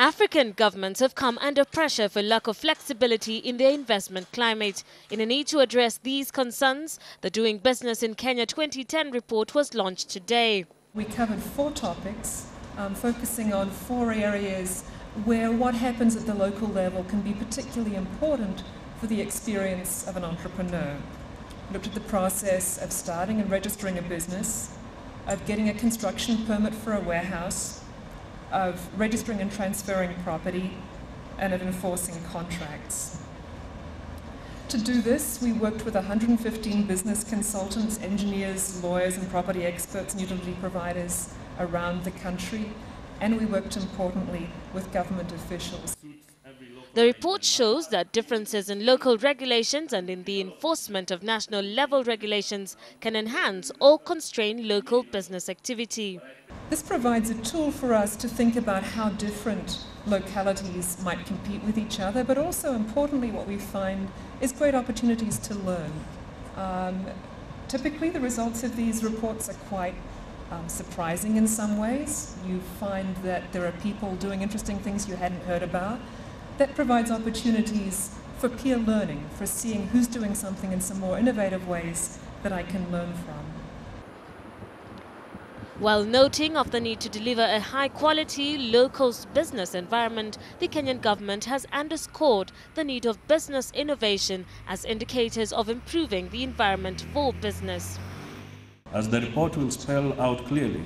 African governments have come under pressure for lack of flexibility in their investment climate. In a need to address these concerns, the Doing Business in Kenya 2010 report was launched today. We covered 4 topics, focusing on 4 areas where what happens at the local level can be particularly important for the experience of an entrepreneur. We looked at the process of starting and registering a business, of getting a construction permit for a warehouse, of registering and transferring property, and of enforcing contracts. To do this, we worked with 115 business consultants, engineers, lawyers, and property experts and utility providers around the country, and we worked importantly with government officials. The report shows that differences in local regulations and in the enforcement of national level regulations can enhance or constrain local business activity. This provides a tool for us to think about how different localities might compete with each other, but also importantly what we find is great opportunities to learn. Typically the results of these reports are quite surprising in some ways. You find that there are people doing interesting things you hadn't heard about. That provides opportunities for peer learning, for seeing who's doing something in some more innovative ways that I can learn from. While noting of the need to deliver a high-quality local business environment, the Kenyan government has underscored the need of business innovation as indicators of improving the environment for business. As the report will spell out clearly,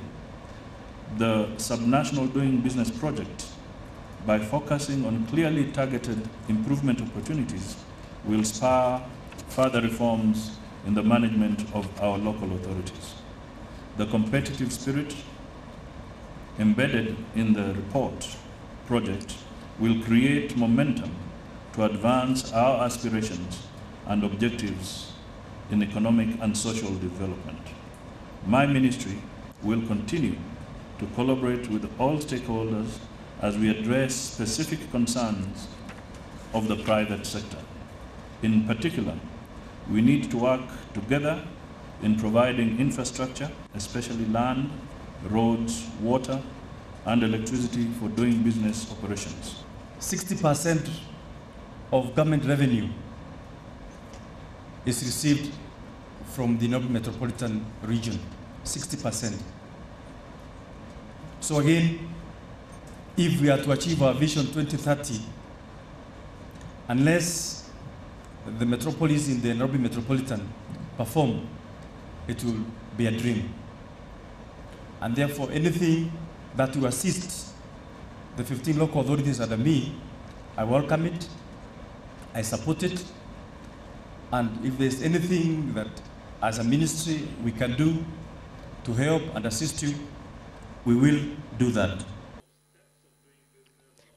the subnational Doing Business project, by focusing on clearly targeted improvement opportunities, will spur further reforms in the management of our local authorities. The competitive spirit embedded in the report project will create momentum to advance our aspirations and objectives in economic and social development. My ministry will continue to collaborate with all stakeholders as we address specific concerns of the private sector. In particular, we need to work together in providing infrastructure, especially land, roads, water, and electricity for doing business operations. 60% of government revenue is received from the Nairobi metropolitan region, 60%. So again, if we are to achieve our Vision 2030, unless the metropolis in the Nairobi metropolitan perform, it will be a dream. And therefore, anything that will assist the 15 local authorities under me, I welcome it, I support it, and if there's anything that as a ministry we can do to help and assist you, we will do that.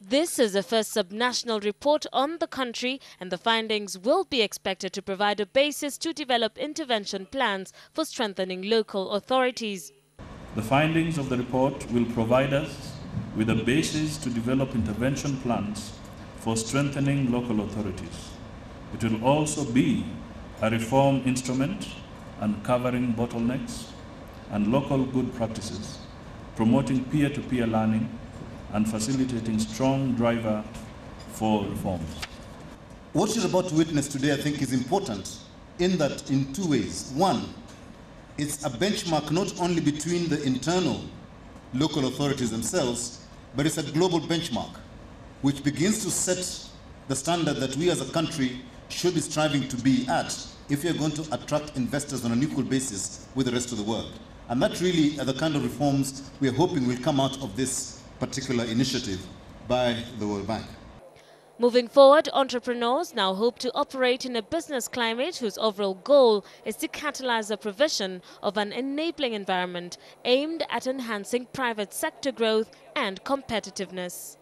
This is the first subnational report on the country, and the findings will be expected to provide a basis to develop intervention plans for strengthening local authorities. The findings of the report will provide us with a basis to develop intervention plans for strengthening local authorities. It will also be a reform instrument uncovering bottlenecks and local good practices, promoting peer-to-peer learning, and facilitating strong driver for reforms. What you're about to witness today, I think, is important in 2 ways. One, it's a benchmark not only between the internal local authorities themselves, but it's a global benchmark which begins to set the standard that we as a country should be striving to be at if we are going to attract investors on an equal basis with the rest of the world. And that really are the kind of reforms we are hoping will come out of this particular initiative by the World Bank. Moving forward, entrepreneurs now hope to operate in a business climate whose overall goal is to catalyze the provision of an enabling environment aimed at enhancing private sector growth and competitiveness.